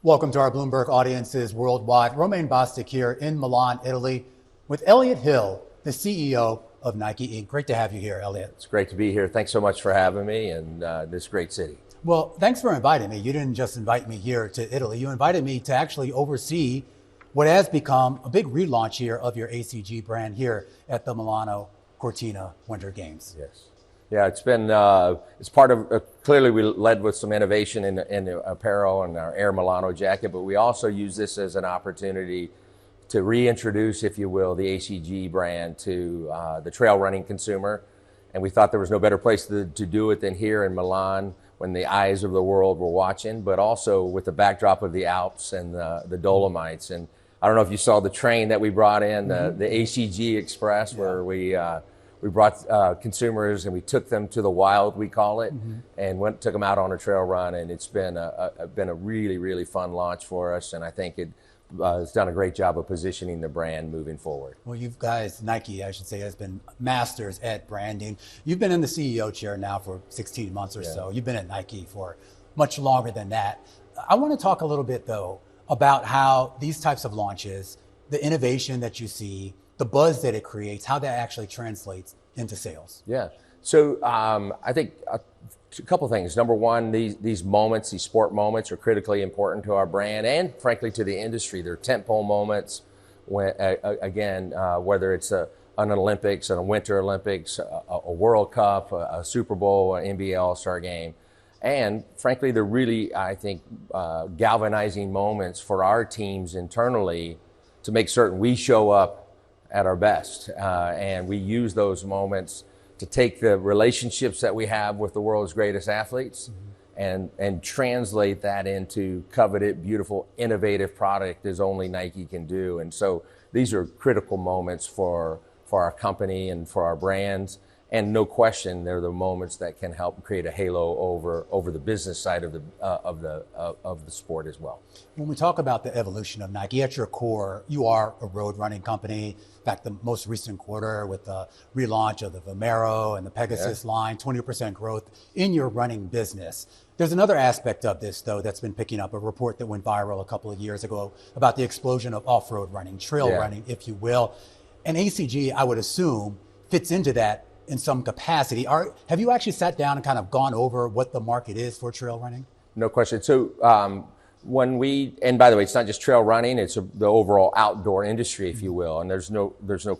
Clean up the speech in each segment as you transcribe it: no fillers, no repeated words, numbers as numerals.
Welcome to our Bloomberg audiences worldwide. Romaine Bostick here in Milan, Italy, with Elliott Hill, the CEO of Nike Inc. Great to have you here, Elliott. It's great to be here. Thanks so much for having me in this great city. Well, thanks for inviting me. You didn't just invite me here to Italy. You invited me to actually oversee what has become a big relaunch here of your ACG brand here at the Milano Cortina Winter Games. Yes. Yeah, it's been, it's part of, clearly we led with some innovation in the apparel and our Air Milano jacket, but we also use this as an opportunity to reintroduce, if you will, the ACG brand to the trail running consumer. And we thought there was no better place to do it than here in Milan when the eyes of the world were watching, but also with the backdrop of the Alps and the Dolomites. And I don't know if you saw the train that we brought in, the ACG Express, where we brought consumers and we took them to the wild, we call it, and took them out on a trail run. And it's been a really, really fun launch for us. And I think it's done a great job of positioning the brand moving forward. Well, you guys, Nike, I should say, has been masters at branding. You've been in the CEO chair now for 16 months or so. You've been at Nike for much longer than that. I want to talk a little bit, though, about how these types of launches, the innovation that you see, the buzz that it creates, how that actually translates into sales. Yeah. So I think a couple things. Number one, these moments, these sport moments are critically important to our brand and frankly to the industry. They're tentpole moments when, again, whether it's an Olympics, a Winter Olympics, a World Cup, a Super Bowl, an NBA All-Star game. And frankly, they're really, I think, galvanizing moments for our teams internally to make certain we show up at our best. And we use those moments to take the relationships that we have with the world's greatest athletes and translate that into coveted, beautiful, innovative product as only Nike can do. And so these are critical moments for our company and for our brands. And no question, they're the moments that can help create a halo over the business side of the sport as well. When we talk about the evolution of Nike, at your core, you are a road running company. In fact, the most recent quarter with the relaunch of the Vomero and the Pegasus line, 20% growth in your running business. There's another aspect of this, though, that's been picking up, a report that went viral a couple of years ago about the explosion of off-road running, trail running, if you will. And ACG, I would assume, fits into that in some capacity. Have you actually sat down and kind of gone over what the market is for trail running? No question. So and by the way, it's not just trail running, it's the overall outdoor industry, if you will. And there's no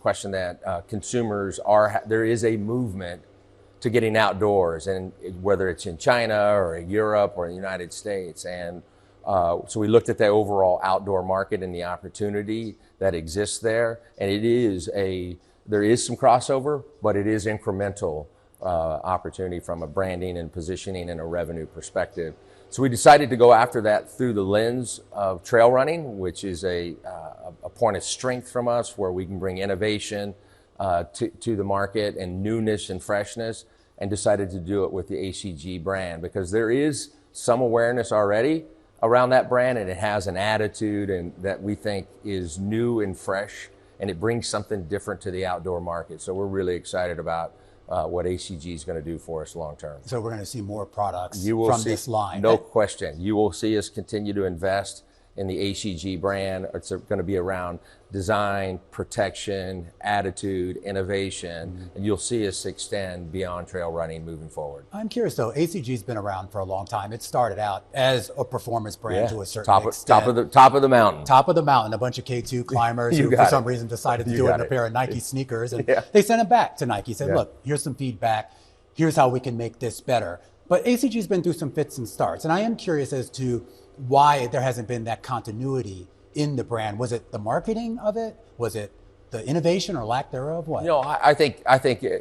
question that consumers there is a movement to getting outdoors, and whether it's in China or in Europe or in the United States. And so we looked at the overall outdoor market and the opportunity that exists there. And there is some crossover, but it is incremental opportunity from a branding and positioning and a revenue perspective. So we decided to go after that through the lens of trail running, which is a point of strength from us, where we can bring innovation to the market and newness and freshness, and decided to do it with the ACG brand because there is some awareness already around that brand, and it has an attitude and that we think is new and fresh, and it brings something different to the outdoor market. So we're really excited about what ACG is going to do for us long term. So we're going to see more products from this line. No question. You will see us continue to invest in the ACG brand. It's going to be around design, protection, attitude, innovation, and you'll see us extend beyond trail running moving forward. I'm curious though, ACG's been around for a long time. It started out as a performance brand to a certain extent. Top of the mountain. Top of the mountain, a bunch of K2 climbers who for some reason decided to do it in a pair of Nike sneakers, and they sent it back to Nike, said, look, here's some feedback, here's how we can make this better. But ACG's been through some fits and starts, and I am curious as to why there hasn't been that continuity in the brand. Was it the marketing of it? Was it the innovation or lack thereof? What? I think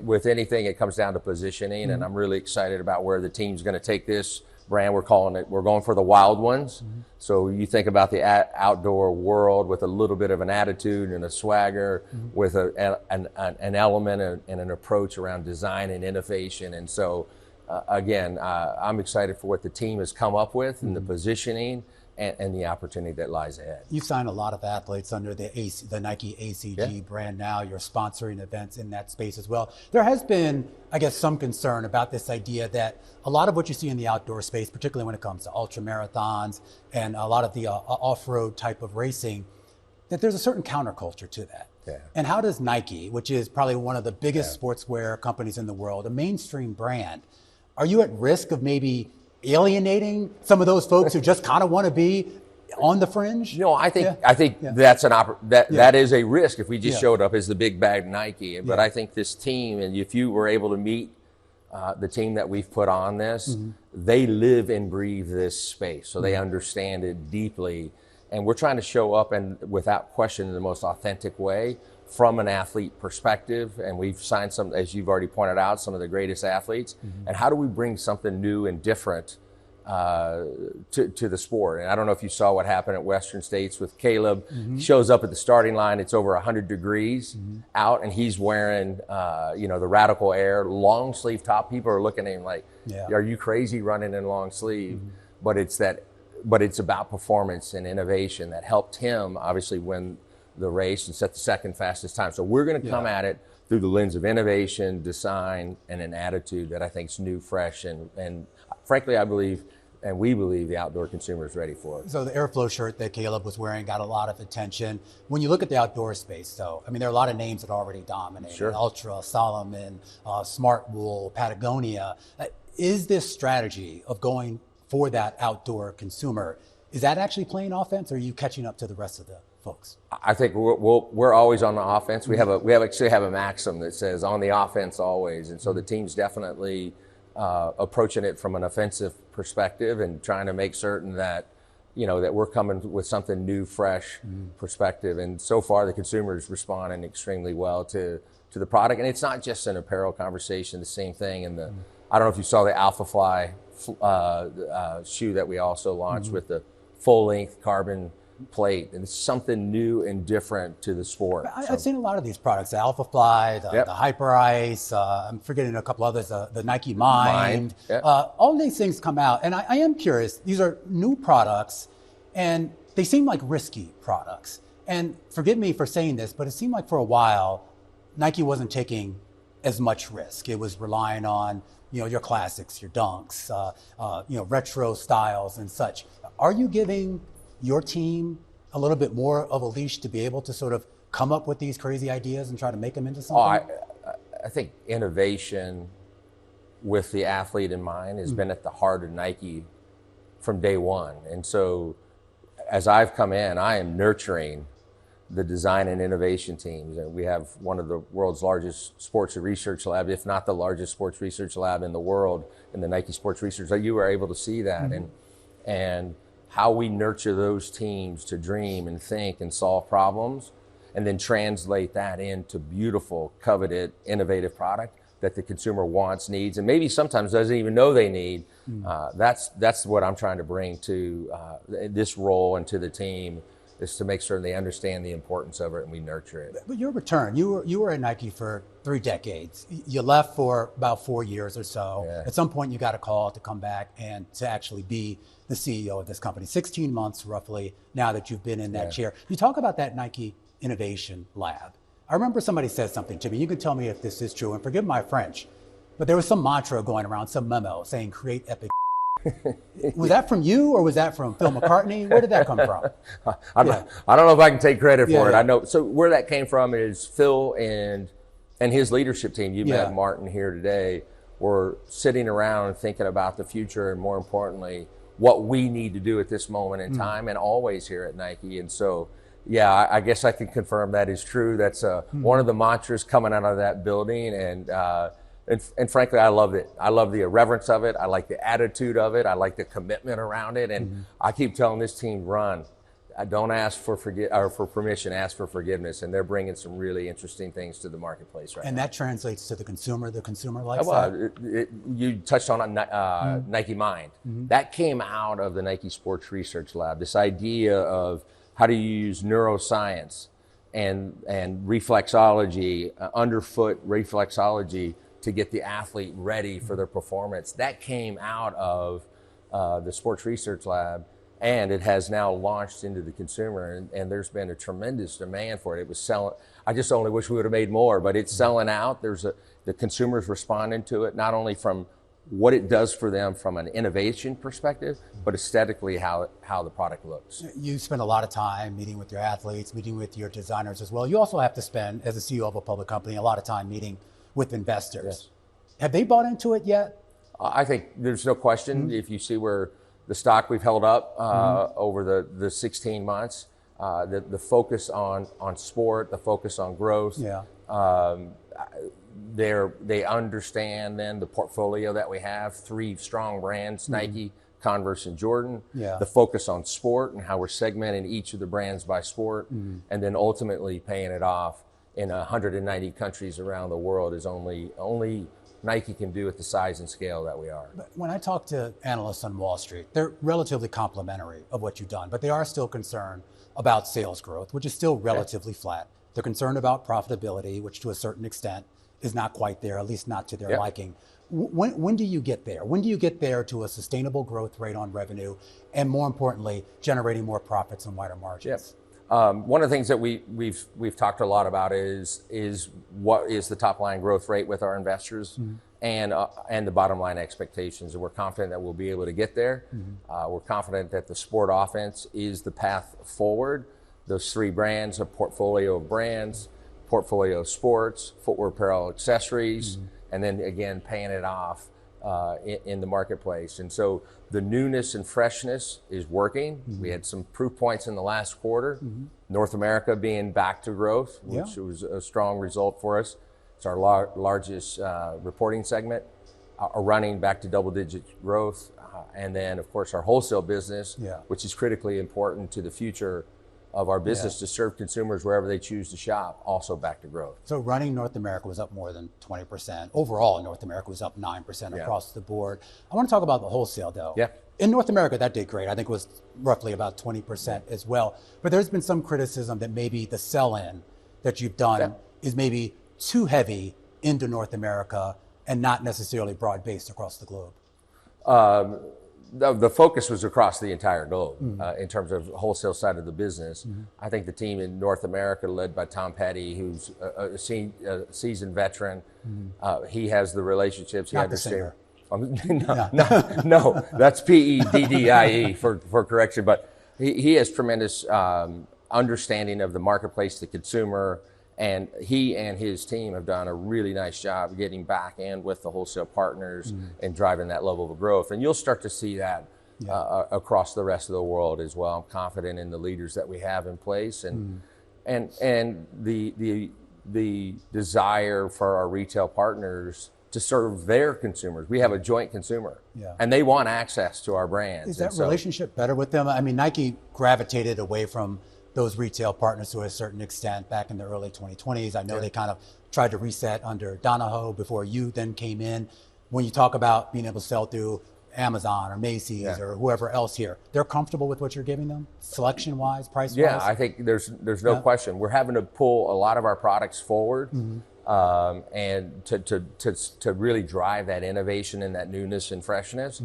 with anything, it comes down to positioning, and I'm really excited about where the team's going to take this brand. We're going for the wild ones. So you think about the outdoor world with a little bit of an attitude and a swagger, with an element and an approach around design and innovation. And so again, I'm excited for what the team has come up with and the positioning and the opportunity that lies ahead. You sign a lot of athletes under the Nike ACG brand now. You're sponsoring events in that space as well. There has been, I guess, some concern about this idea that a lot of what you see in the outdoor space, particularly when it comes to ultra marathons and a lot of the off-road type of racing, that there's a certain counterculture to that. Yeah. And how does Nike, which is probably one of the biggest sportswear companies in the world, a mainstream brand, are you at risk of maybe alienating some of those folks who just kind of want to be on the fringe? No, I think that's that is a risk if we just showed up as the big bad Nike. But I think this team, and if you were able to meet the team that we've put on this, they live and breathe this space, so they understand it deeply. And we're trying to show up and without question in the most authentic way from an athlete perspective. And we've signed some, as you've already pointed out, some of the greatest athletes. And how do we bring something new and different to the sport? And I don't know if you saw what happened at Western States with Caleb. He shows up at the starting line. It's over 100 degrees out, and he's wearing, the Radical Air long sleeve top. People are looking at him like, are you crazy running in long sleeve? But it's about performance and innovation that helped him obviously win the race and set the second fastest time. So we're going to come at it through the lens of innovation, design, and an attitude that I think is new, fresh, and frankly, I believe, and we believe, the outdoor consumer is ready for it. So the Airflow shirt that Caleb was wearing got a lot of attention. When you look at the outdoor space, though, I mean, there are a lot of names that already dominate. Sure. Ultra, Salomon, Smart Wool, Patagonia. Is this strategy of going for that outdoor consumer, is that actually playing offense, or are you catching up to the rest of the folks? I think we're always on the offense. We actually have a maxim that says on the offense always, and so the team's definitely approaching it from an offensive perspective and trying to make certain that that we're coming with something new, fresh perspective. And so far, the consumer is responding extremely well to the product. And it's not just an apparel conversation. The same thing in the I don't know if you saw the Alpha Fly shoe that we also launched with the full-length carbon plate, and it's something new and different to the sport. I've seen a lot of these products, the Alpha Fly, the Hyper Ice, I'm forgetting a couple others, the Nike Mind. All these things come out, and I am curious, these are new products, and they seem like risky products. And forgive me for saying this, but it seemed like for a while, Nike wasn't taking as much risk. It was relying on your classics, your dunks, retro styles and such. Are you giving your team a little bit more of a leash to be able to sort of come up with these crazy ideas and try to make them into something? I think innovation with the athlete in mind has been at the heart of Nike from day one. And so as I've come in, I am nurturing the design and innovation teams. And we have one of the world's largest sports research lab, if not the largest sports research lab in the world, in the Nike Sports Research. So you were able to see that. And how we nurture those teams to dream and think and solve problems, and then translate that into beautiful, coveted, innovative product that the consumer wants, needs, and maybe sometimes doesn't even know they need. That's what I'm trying to bring to this role and to the team, is to make sure they understand the importance of it and we nurture it. But your return, you were at Nike for 3 decades. You left for about 4 years or so. Yeah. At some point you got a call to come back and to actually be the CEO of this company. 16 months roughly now that you've been in that chair. You talk about that Nike Innovation Lab. I remember somebody said something to me. You can tell me if this is true, and forgive my French, but there was some mantra going around, some memo saying create epic. Was that from you, or was that from Phil McCartney? Where did that come from? I don't know if I can take credit for it. I know. So where that came from is Phil and his leadership team. You met Martin here today. Were sitting around and thinking about the future, and more importantly, what we need to do at this moment in time, and always here at Nike. And so, I guess I can confirm that is true. That's one of the mantras coming out of that building, and frankly, I love it. I love the irreverence of it. I like the attitude of it. I like the commitment around it. And I keep telling this team, run. I don't ask for permission, ask for forgiveness. And they're bringing some really interesting things to the marketplace right now. And that translates to the consumer likes that? You touched on Nike Mind. That came out of the Nike Sports Research Lab, this idea of how do you use neuroscience and reflexology, underfoot reflexology, to get the athlete ready for their performance. That came out of the Sports Research Lab, and it has now launched into the consumer, and there's been a tremendous demand for it. It was selling. I just only wish we would have made more, but it's selling out. The consumers responding to it, not only from what it does for them from an innovation perspective, but aesthetically how the product looks. You spend a lot of time meeting with your athletes, meeting with your designers as well. You also have to spend, as a CEO of a public company, a lot of time meeting with investors. Yes. Have they bought into it yet? I think there's no question. If you see where the stock we've held up over the 16 months, the focus on sport, the focus on growth. Yeah. They understand then the portfolio that we have, 3 strong brands, Nike, Converse, and Jordan. Yeah. The focus on sport and how we're segmenting each of the brands by sport, and then ultimately paying it off in 190 countries around the world is only Nike can do at the size and scale that we are. But when I talk to analysts on Wall Street, they're relatively complimentary of what you've done, but they are still concerned about sales growth, which is still relatively flat. They're concerned about profitability, which to a certain extent is not quite there, at least not to their liking. When do you get there? When do you get there to a sustainable growth rate on revenue, and more importantly, generating more profits and wider margins? One of the things that we've talked a lot about is what is the top line growth rate with our investors, and the bottom line expectations, and we're confident that we'll be able to get there. We're confident that the sport offense is the path forward. Those 3 brands, a portfolio of brands, portfolio of sports, footwear, apparel, accessories, and then again paying it off in the marketplace. And so the newness and freshness is working. We had some proof points in the last quarter. North America being back to growth, which was a strong result for us. It's our largest reporting segment, running back to double-digit growth. And then, of course, our wholesale business, which is critically important to the future of our business to serve consumers wherever they choose to shop, also back to growth. So running North America was up more than 20%. Overall, North America was up 9% across the board. I want to talk about the wholesale, though. Yeah. In North America, that did great. I think it was roughly about 20% as well. But there's been some criticism that maybe the sell-in that you've done is maybe too heavy into North America and not necessarily broad-based across the globe. The focus was across the entire globe in terms of wholesale side of the business. I think the team in North America, led by Tom Petty, who's a seasoned veteran, he has the relationships. Not the singer. No, that's P-E-D-D-I-E for correction. But he has tremendous understanding of the marketplace, the consumer, and he and his team have done a really nice job getting back in with the wholesale partners and driving that level of growth. And you'll start to see that across the rest of the world as well. I'm confident in the leaders that we have in place, and the desire for our retail partners to serve their consumers. We have a joint consumer, and they want access to our brands. Is that relationship better with them? I mean, Nike gravitated away from those retail partners to a certain extent back in the early 2020s. I know they kind of tried to reset under Donahoe before you then came in. When you talk about being able to sell through Amazon or Macy's or whoever else here, they're comfortable with what you're giving them, selection-wise, price-wise? Yeah, I think there's no question. We're having to pull a lot of our products forward and to really drive that innovation and that newness and freshness.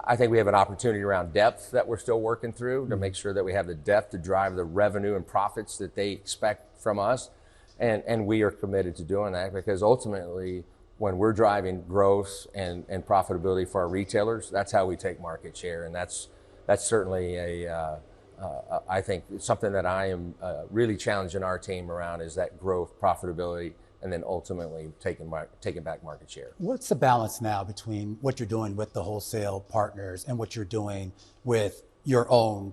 I think we have an opportunity around depth that we're still working through to make sure that we have the depth to drive the revenue and profits that they expect from us. And we are committed to doing that, because ultimately, when we're driving growth and profitability for our retailers, that's how we take market share. And that's certainly I think something that I am really challenging our team around, is that growth, profitability, and then ultimately taking back market share. What's the balance now between what you're doing with the wholesale partners and what you're doing with your own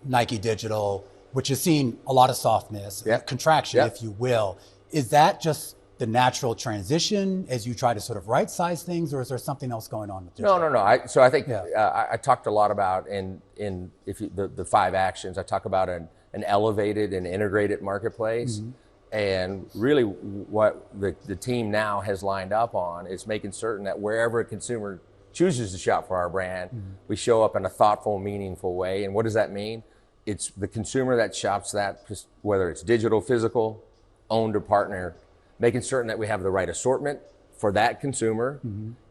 Nike Digital, which has seen a lot of softness, contraction, if you will? Is that just the natural transition as you try to sort of right-size things, or is there something else going on with digital? No. I think I talked a lot about the 5 actions. I talk about an elevated and integrated marketplace. And really what the team now has lined up on is making certain that wherever a consumer chooses to shop for our brand, we show up in a thoughtful, meaningful way. And what does that mean? It's the consumer that shops that, whether it's digital, physical, owned or partner, making certain that we have the right assortment for that consumer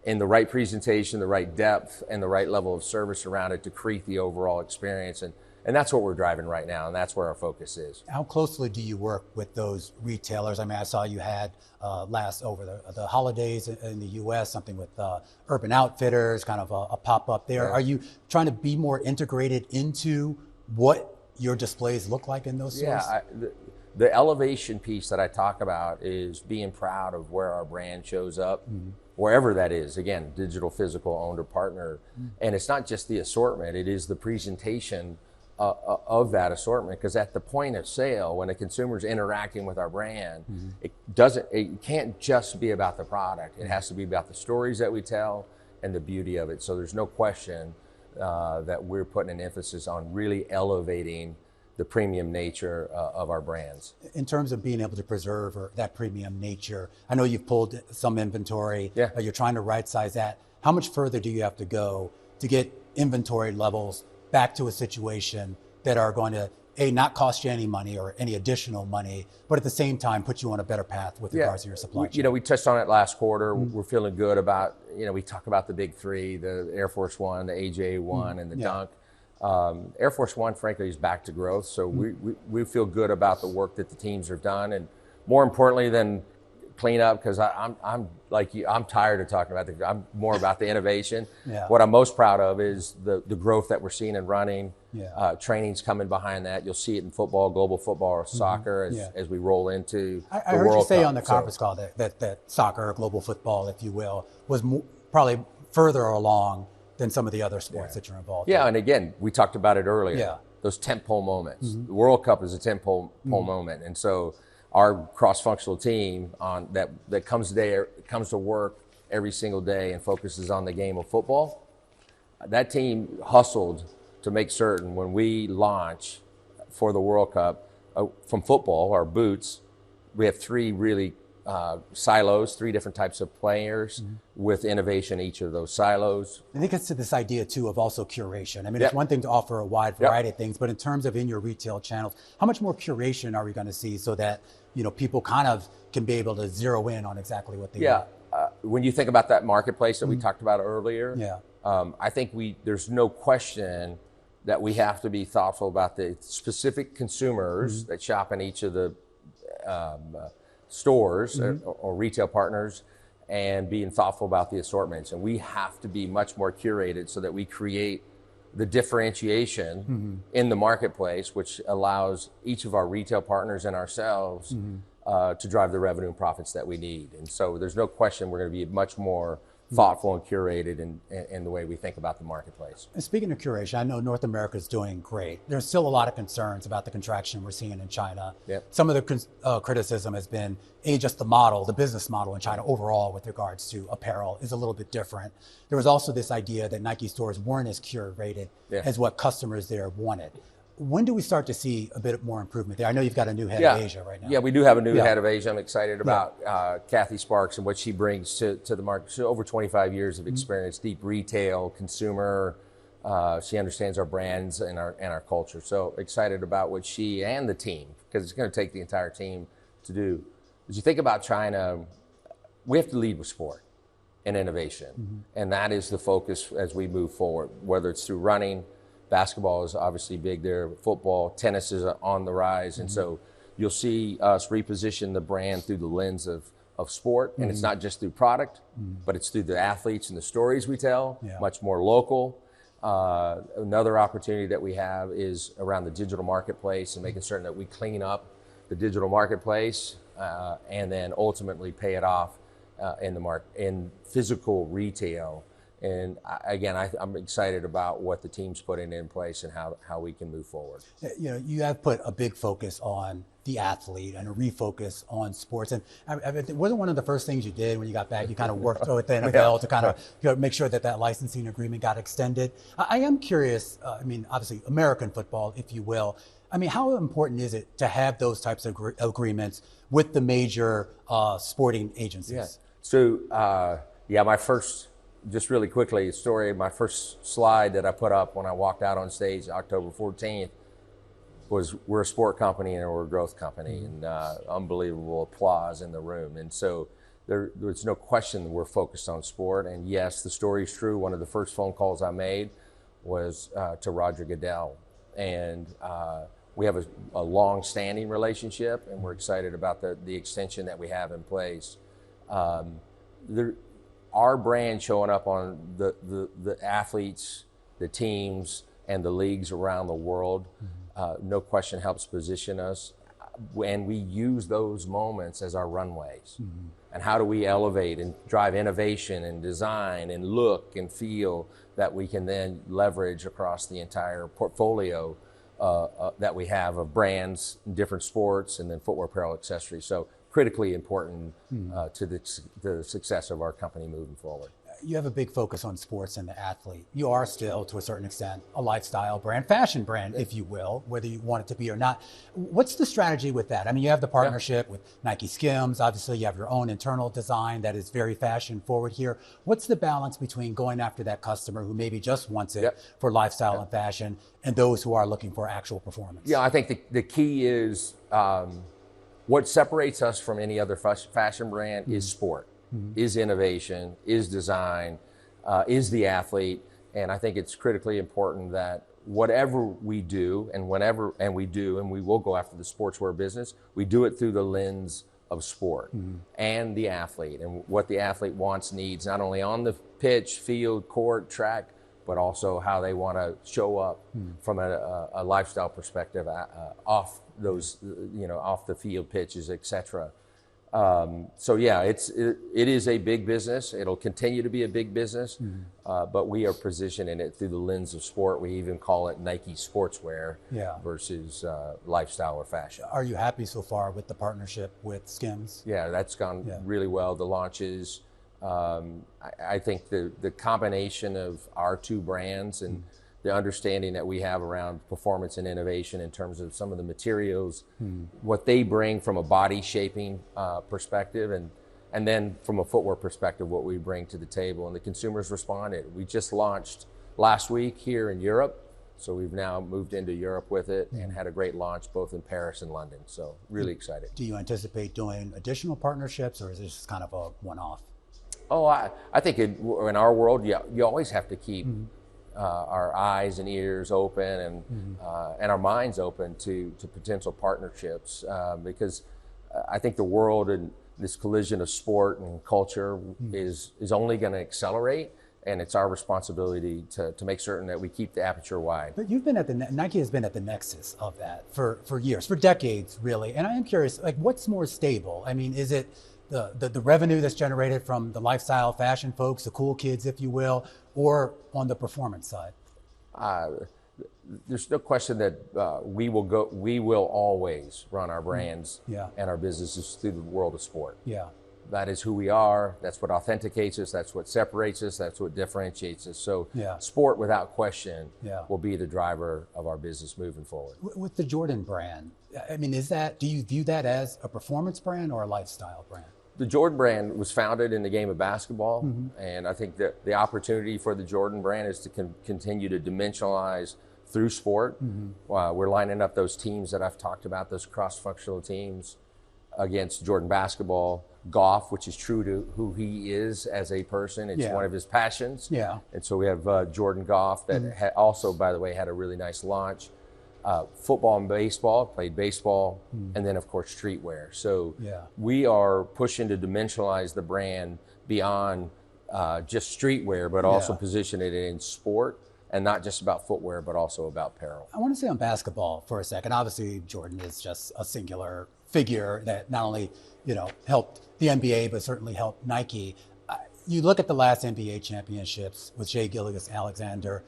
in the right presentation, the right depth, and the right level of service around it to create the overall experience. And that's what we're driving right now, and that's where our focus is. How closely do you work with those retailers? I mean, I saw you had over the holidays in the U.S., something with Urban Outfitters, kind of a pop-up there. Yeah. Are you trying to be more integrated into what your displays look like in those stores? Yeah, the elevation piece that I talk about is being proud of where our brand shows up, wherever that is. Again, digital, physical, owned or partner. And it's not just the assortment, it is the presentation of that assortment, because at the point of sale, when a consumer's interacting with our brand, it can't just be about the product. It has to be about the stories that we tell and the beauty of it. So there's no question that we're putting an emphasis on really elevating the premium nature of our brands. In terms of being able to preserve that premium nature, I know you've pulled some inventory. Yeah. You're trying to right size that. How much further do you have to go to get inventory levels back to a situation that are going to, not cost you any money or any additional money, but at the same time put you on a better path with regards to your supply chain? We touched on it last quarter. We're feeling good about, we talk about the big three, the Air Force One, the AJ1, and the Dunk. Air Force One, frankly, is back to growth. So we feel good about the work that the teams have done. And more importantly than clean up, because I'm like you, I'm tired of talking about I'm more about the innovation. What I'm most proud of is the growth that we're seeing in running. Training's coming behind that. You'll see it in football, global football, or soccer as we roll into I the heard World you say Cup. on the conference call that soccer, global football, if you will, was probably further along than some of the other sports that you're involved in. And again, we talked about it earlier. Those tentpole moments. The World Cup is a tentpole moment, and so our cross-functional team that comes to work every single day and focuses on the game of football. That team hustled to make certain when we launch for the World Cup from football, our boots, we have three really silos, three different types of players with innovation in each of those silos. I think it's to this idea too of also curation. I mean, it's one thing to offer a wide variety of things, but in terms of in your retail channels, how much more curation are we going to see so that people kind of can be able to zero in on exactly what they want? When you think about that marketplace that we talked about earlier, I think there's no question that we have to be thoughtful about the specific consumers that shop in each of the stores or retail partners, and being thoughtful about the assortments. And we have to be much more curated so that we create the differentiation in the marketplace, which allows each of our retail partners and ourselves to drive the revenue and profits that we need. And so there's no question we're going to be much more thoughtful and curated in the way we think about the marketplace. And speaking of curation, I know North America is doing great. There's still a lot of concerns about the contraction we're seeing in China. Some of the criticism has been, just the business model in China overall with regards to apparel is a little bit different. There was also this idea that Nike stores weren't as curated as what customers there wanted. When do we start to see a bit more improvement there? I know you've got a new head of Asia right now. Yeah, we do have a new head of Asia. I'm excited about Kathy Sparks and what she brings to the market. So over 25 years of experience, deep retail, consumer. She understands our brands and our culture. So excited about what she and the team, because it's going to take the entire team to do. As you think about China, we have to lead with sport and innovation. And that is the focus as we move forward, whether it's through running. Basketball is obviously big there. Football, tennis is on the rise. And so you'll see us reposition the brand through the lens of sport. And it's not just through product, but it's through the athletes and the stories we tell, much more local. Another opportunity that we have is around the digital marketplace and making certain that we clean up the digital marketplace and then ultimately pay it off in physical retail. And again, I'm excited about what the team's putting in place and how we can move forward. You have put a big focus on the athlete and a refocus on sports. And it wasn't one of the first things you did when you got back. You kind of worked with the NFL to kind of make sure that licensing agreement got extended. I am curious, obviously American football, if you will. How important is it to have those types of agreements with the major sporting agencies? So, my first... Just really quickly, a story, my first slide that I put up when I walked out on stage October 14th was, we're a sport company and we're a growth company, and unbelievable applause in the room. And so there's no question that we're focused on sport. And yes, the story is true. One of the first phone calls I made was to Roger Goodell. And we have a long-standing relationship, and we're excited about the extension that we have in place. Our brand showing up on the athletes, the teams, and the leagues around the world, no question helps position us. And we use those moments as our runways. And how do we elevate and drive innovation and design and look and feel that we can then leverage across the entire portfolio that we have of brands, different sports, and then footwear, apparel, accessories. So critically important to the success of our company moving forward. You have a big focus on sports and the athlete. You are still, to a certain extent, a lifestyle brand, fashion brand, if you will, whether you want it to be or not. What's the strategy with that? I mean, you have the partnership with Nike Skims. Obviously, you have your own internal design that is very fashion forward here. What's the balance between going after that customer who maybe just wants it for lifestyle and fashion, and those who are looking for actual performance? Yeah, I think the key is what separates us from any other fashion brand is sport. Is innovation, is design, is the athlete. And I think it's critically important that whatever we do and we will go after the sportswear business, we do it through the lens of sport and the athlete and what the athlete wants, needs, not only on the pitch, field, court, track, but also how they want to show up from a lifestyle perspective off those, off the field pitches, etc. So yeah, it is a big business. It'll continue to be a big business, but we are positioning it through the lens of sport. We even call it Nike sportswear versus lifestyle or fashion. Are you happy so far with the partnership with Skims? Yeah, that's gone really well. The launches, I think the combination of our two brands and the understanding that we have around performance and innovation in terms of some of the materials, what they bring from a body shaping perspective, and then from a footwear perspective, what we bring to the table. And the consumers responded. We just launched last week here in Europe, so we've now moved into Europe with it and had a great launch both in Paris and London. So really excited. Do you anticipate doing additional partnerships, or is this just kind of a one-off? Oh, I think in our world, you always have to keep our eyes and ears open and our minds open to potential partnerships because I think the world and this collision of sport and culture is only going to accelerate, and it's our responsibility to make certain that we keep the aperture wide. But you've been Nike has been at the nexus of that for years, for decades, really. And I am curious, like, what's more stable? I mean, is it the revenue that's generated from the lifestyle fashion folks, the cool kids, if you will, or on the performance side? There's no question that we will always run our brands and our businesses through the world of sport. Yeah. That is who we are. That's what authenticates us. That's what separates us. That's what differentiates us. So sport, without question, will be the driver of our business moving forward. With the Jordan brand, I mean, do you view that as a performance brand or a lifestyle brand? The Jordan brand was founded in the game of basketball, and I think that the opportunity for the Jordan brand is to continue to dimensionalize through sport. We're lining up those teams that I've talked about, those cross-functional teams, against Jordan basketball, golf, which is true to who he is as a person. It's one of his passions. Yeah. And so we have Jordan Golf that also, by the way, had a really nice launch. Football and baseball, played baseball, and then of course streetwear. So we are pushing to dimensionalize the brand beyond just streetwear, but also position it in sport, and not just about footwear, but also about apparel. I want to say on basketball for a second. Obviously, Jordan is just a singular figure that not only helped the NBA, but certainly helped Nike. You look at the last NBA championships with Shai Gilgeous-Alexander,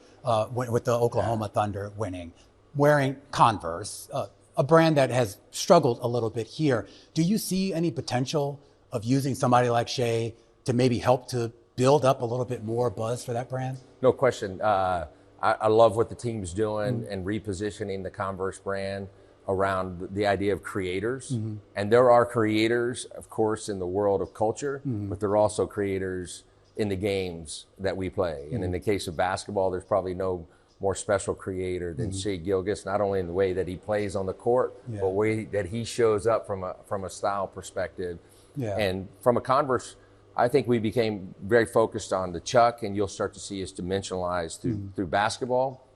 with the Oklahoma Thunder winning, wearing Converse, a brand that has struggled a little bit here. Do you see any potential of using somebody like Shai to maybe help to build up a little bit more buzz for that brand? No question. I love what the team's doing and repositioning the Converse brand around the idea of creators. And there are creators, of course, in the world of culture, but there are also creators in the games that we play. And in the case of basketball, there's probably no more special creator than Shai Gilgeous, not only in the way that he plays on the court, but the way that he shows up from a style perspective. Yeah. And from a Converse, I think we became very focused on the Chuck, and you'll start to see us dimensionalize through basketball,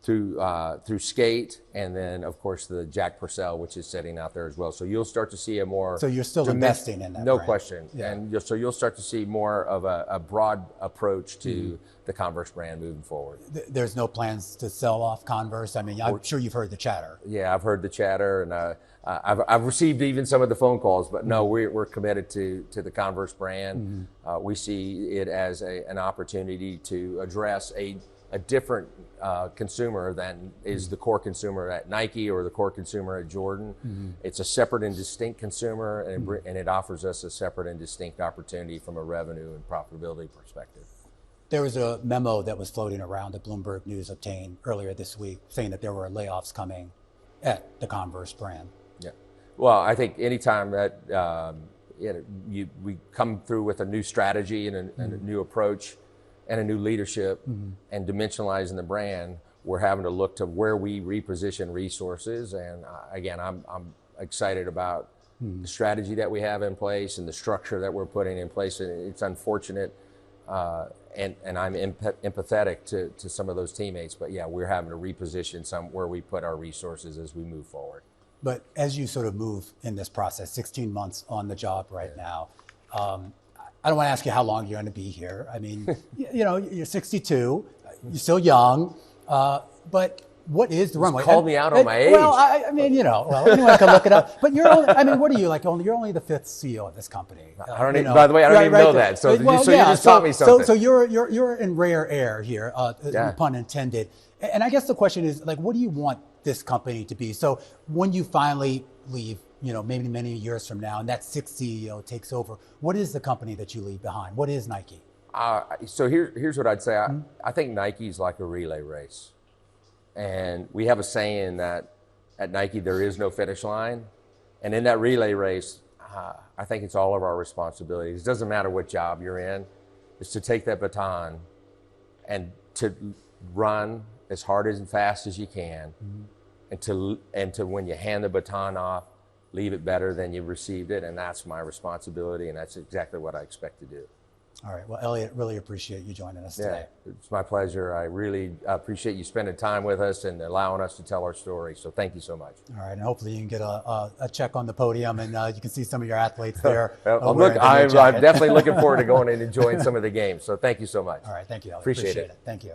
through skate, and then of course the Jack Purcell, which is sitting out there as well. So you'll start to see a more. So you're still investing in that. No brand. question. Yeah. And so you'll start to see more of a broad approach to the Converse brand moving forward. There's no plans to sell off Converse. I mean, I'm sure you've heard the chatter. Yeah, I've heard the chatter, and I've received even some of the phone calls. But no, we're committed to the Converse brand. We see it as an opportunity to address a different consumer than is the core consumer at Nike or the core consumer at Jordan. It's a separate and distinct consumer, and it offers us a separate and distinct opportunity from a revenue and profitability perspective. There was a memo that was floating around that Bloomberg News obtained earlier this week saying that there were layoffs coming at the Converse brand. Yeah. Well, I think anytime that we come through with a new strategy and a new approach and a new leadership and dimensionalizing the brand, we're having to look to where we reposition resources. And again, I'm excited about the strategy that we have in place and the structure that we're putting in place. And it's unfortunate, and I'm empathetic to some of those teammates. But yeah, we're having to reposition where we put our resources as we move forward. But as you sort of move in this process, 16 months on the job right now, I don't want to ask you how long you're going to be here. I mean, you're 62, you're still young, but what is the runway? Called me out on my age. Well, I mean, anyone can look it up. But you're only, I mean, what are you like? You're only the 5th CEO of this company. By the way, I don't even know that. So, you just taught me something. So you're in rare air here, pun intended. And I guess the question is, like, what do you want this company to be? So when you finally leave, maybe many years from now, and that 6th CEO takes over, what is the company that you leave behind? What is Nike? So here's what I'd say. I think Nike's like a relay race. And we have a saying that at Nike, there is no finish line. And in that relay race, I think it's all of our responsibilities. It doesn't matter what job you're in, it's to take that baton and to run as hard and fast as you can, and to when you hand the baton off, leave it better than you received it. And that's my responsibility, and that's exactly what I expect to do. All right. Well, Elliott, really appreciate you joining us today. It's my pleasure. I really appreciate you spending time with us and allowing us to tell our story. So thank you so much. All right. And hopefully you can get a check on the podium, and you can see some of your athletes there. I'm definitely looking forward to going and enjoying some of the games. So thank you so much. All right. Thank you, Elliott. Appreciate it. Thank you.